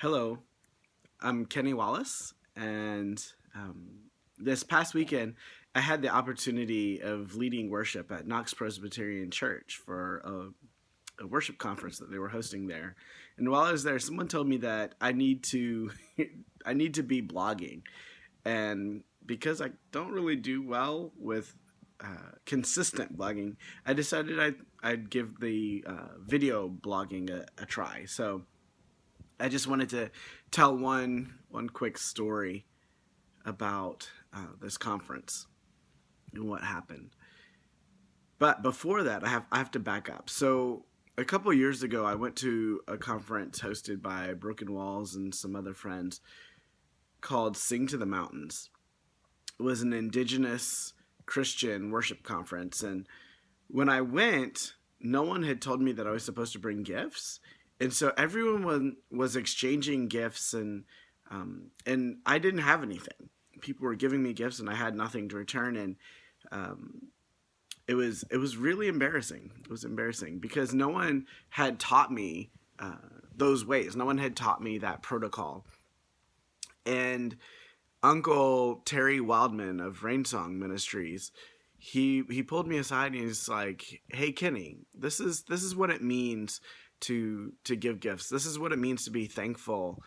Hello, I'm Kenny Wallace, and this past weekend I had the opportunity of leading worship at Knox Presbyterian Church for a worship conference that they were hosting there. And while I was there, someone told me that I need to I need to be blogging, and because I don't really do well with consistent blogging, I decided I'd give the video blogging a try. So I just wanted to tell one quick story about this conference and what happened. But before that, I have to back up. So a couple years ago, I went to a conference hosted by Broken Walls and some other friends called Sing to the Mountains. It was an indigenous Christian worship conference, and when I went, no one had told me that I was supposed to bring gifts, and so everyone was exchanging gifts, and I didn't have anything. People were giving me gifts, and I had nothing to return, and um, it was really embarrassing. It was embarrassing because no one had taught me those ways. No one had taught me that protocol, and Uncle Terry Wildman of Rainsong Ministries, he pulled me aside and he's like, "Hey Kenny, this is what it means to give gifts. This is what it means to be thankful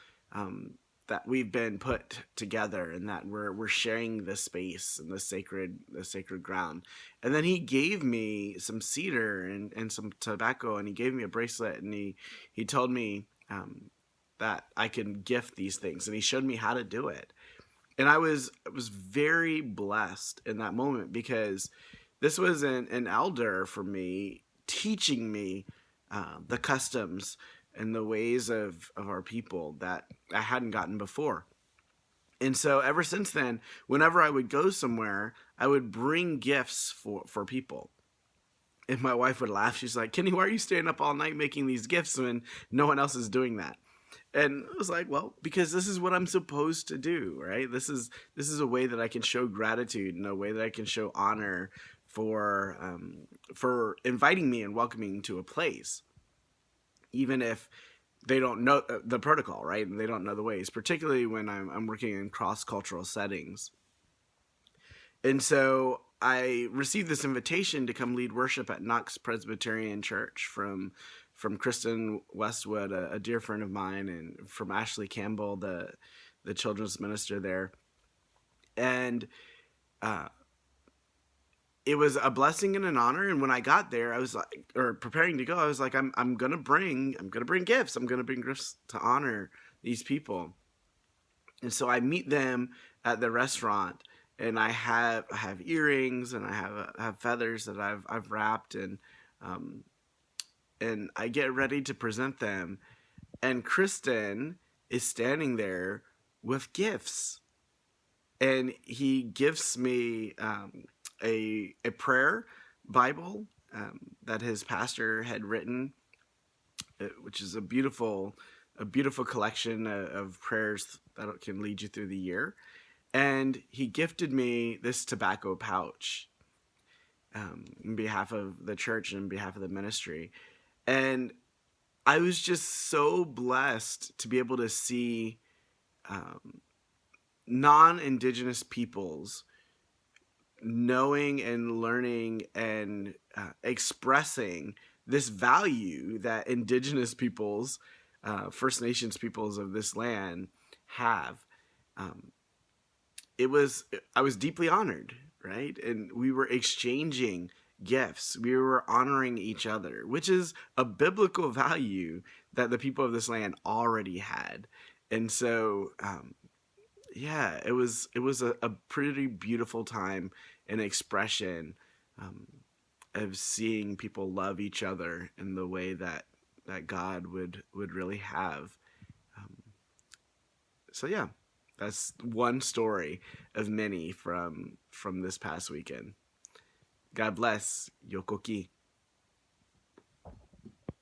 that we've been put together and that we're sharing this space and the sacred ground." And then he gave me some cedar and some tobacco, and he gave me a bracelet, and he told me that I can gift these things, and he showed me how to do it. And I was very blessed in that moment because this was an elder for me teaching me the customs and the ways of our people that I hadn't gotten before. And so ever since then, whenever I would go somewhere, I would bring gifts for people. And my wife would laugh. She's like, "Kenny, why are you staying up all night making these gifts when no one else is doing that?" And I was like, "Well, because this is what I'm supposed to do, right? This is a way that I can show gratitude and a way that I can show honor for inviting me and welcoming me to a place, even if they don't know the protocol, right? And they don't know the ways, particularly when I'm working in cross cultural settings." And so I received this invitation to come lead worship at Knox Presbyterian Church from Kristen Westwood, a dear friend of mine, and from Ashley Campbell, the children's minister there. And uh, it was a blessing and an honor. And when I got there, I was like, or preparing to go, I was like, I'm gonna bring gifts. I'm gonna bring gifts to honor these people. And so I meet them at the restaurant, and I have earrings, and I have feathers that I've wrapped, um, and I get ready to present them, and Kristen is standing there with gifts, and he gives me a prayer Bible that his pastor had written, which is a beautiful collection of prayers that can lead you through the year. And he gifted me this tobacco pouch in behalf of the church and in behalf of the ministry. And I was just so blessed to be able to see um, non-indigenous peoples knowing and learning and expressing this value that indigenous peoples, First Nations peoples of this land have. Um, it was I was deeply honored, right? And we were exchanging gifts. We were honoring each other, which is a biblical value that the people of this land already had. And so yeah, it was a pretty beautiful time and expression um, of seeing people love each other in the way that God would really have. Um, so yeah, that's one story of many from this past weekend. God bless. Yokoki.